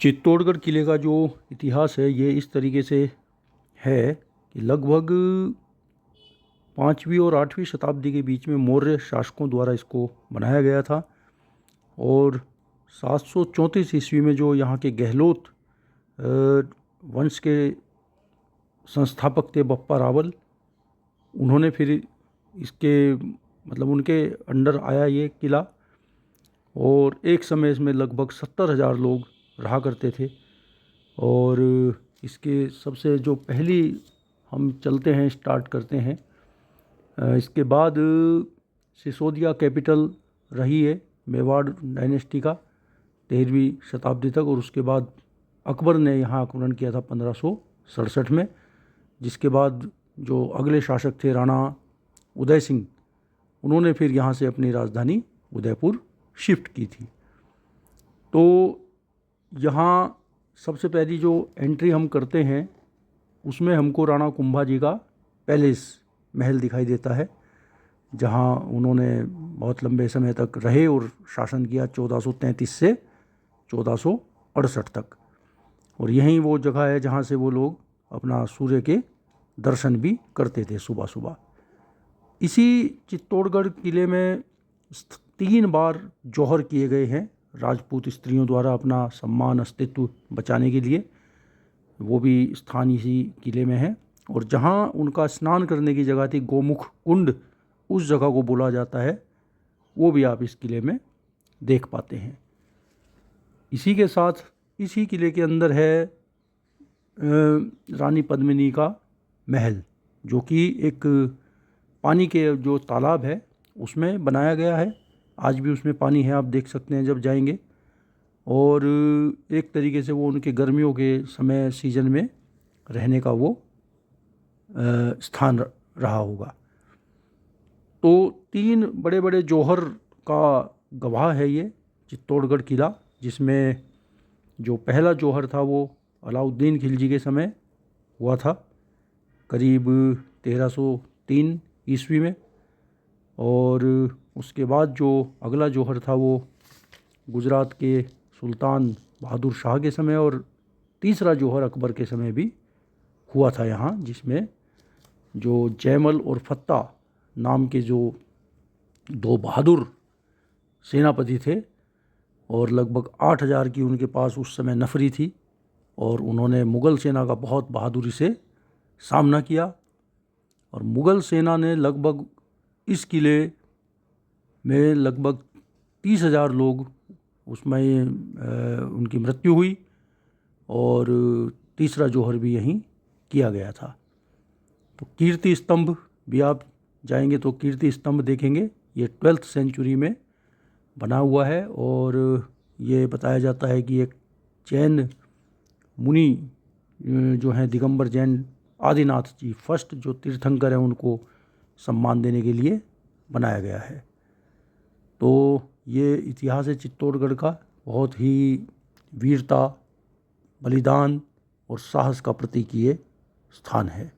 चित्तौड़गढ़ किले का जो इतिहास है ये इस तरीके से है कि लगभग 5वीं और 8वीं शताब्दी के बीच में मौर्य शासकों द्वारा इसको बनाया गया था। और 734 ईस्वी में जो यहाँ के गहलोत वंश के संस्थापक थे बप्पा रावल, उन्होंने फिर इसके उनके अंडर आया ये किला। और एक समय इसमें लगभग 70,000 लोग रहा करते थे। और इसके सबसे जो पहली हम चलते हैं, स्टार्ट करते हैं, इसके बाद सिसोदिया कैपिटल रही है मेवाड़ डायनेस्टी का 13वीं शताब्दी तक। और उसके बाद अकबर ने यहाँ आक्रमण किया था 1567 में, जिसके बाद जो अगले शासक थे राणा उदय सिंह, उन्होंने फिर यहाँ से अपनी राजधानी उदयपुर शिफ्ट की थी। तो यहाँ सबसे पहली जो एंट्री हम करते हैं उसमें हमको राणा कुंभा जी का पैलेस महल दिखाई देता है, जहाँ उन्होंने बहुत लंबे समय तक रहे और शासन किया 1433 से 1468 तक। और यहीं वो जगह है जहाँ से वो लोग अपना सूर्य के दर्शन भी करते थे सुबह सुबह। इसी चित्तौड़गढ़ किले में 3 बार जौहर किए गए हैं राजपूत स्त्रियों द्वारा अपना सम्मान अस्तित्व बचाने के लिए। वो भी स्थान इसी किले में है। और जहाँ उनका स्नान करने की जगह थी गोमुख कुंड, उस जगह को बोला जाता है, वो भी आप इस किले में देख पाते हैं। इसी के साथ इसी किले के अंदर है रानी पद्मिनी का महल, जो कि एक पानी के जो तालाब है उसमें बनाया गया है। आज भी उसमें पानी है, आप देख सकते हैं जब जाएंगे। और एक तरीके से वो उनके गर्मियों के समय सीजन में रहने का वो स्थान रहा होगा। तो 3 बड़े बड़े जौहर का गवाह है ये चित्तौड़गढ़ किला, जिसमें जो पहला जौहर था वो अलाउद्दीन खिलजी के समय हुआ था, करीब 1303 ईस्वी में। और उसके बाद जो अगला जौहर था वो गुजरात के सुल्तान बहादुर शाह के समय। और तीसरा जौहर अकबर के समय भी हुआ था यहाँ, जिसमें जो जयमल और फत्ता नाम के जो 2 बहादुर सेनापति थे, और लगभग 8,000 की उनके पास उस समय नफरी थी। और उन्होंने मुग़ल सेना का बहुत बहादुरी से सामना किया। और मुग़ल सेना ने लगभग इस किले में लगभग 30,000 लोग उसमें उनकी मृत्यु हुई। और तीसरा जौहर भी यहीं किया गया था। तो कीर्ति स्तंभ भी आप जाएंगे तो कीर्ति स्तंभ देखेंगे, ये 12वीं सेंचुरी में बना हुआ है। और ये बताया जाता है कि एक जैन मुनि जो हैं दिगंबर जैन आदिनाथ जी फर्स्ट जो तीर्थंकर हैं, उनको सम्मान देने के लिए बनाया गया है। तो ये इतिहास है चित्तौड़गढ़ का, बहुत ही वीरता, बलिदान और साहस का प्रतीक ये स्थान है।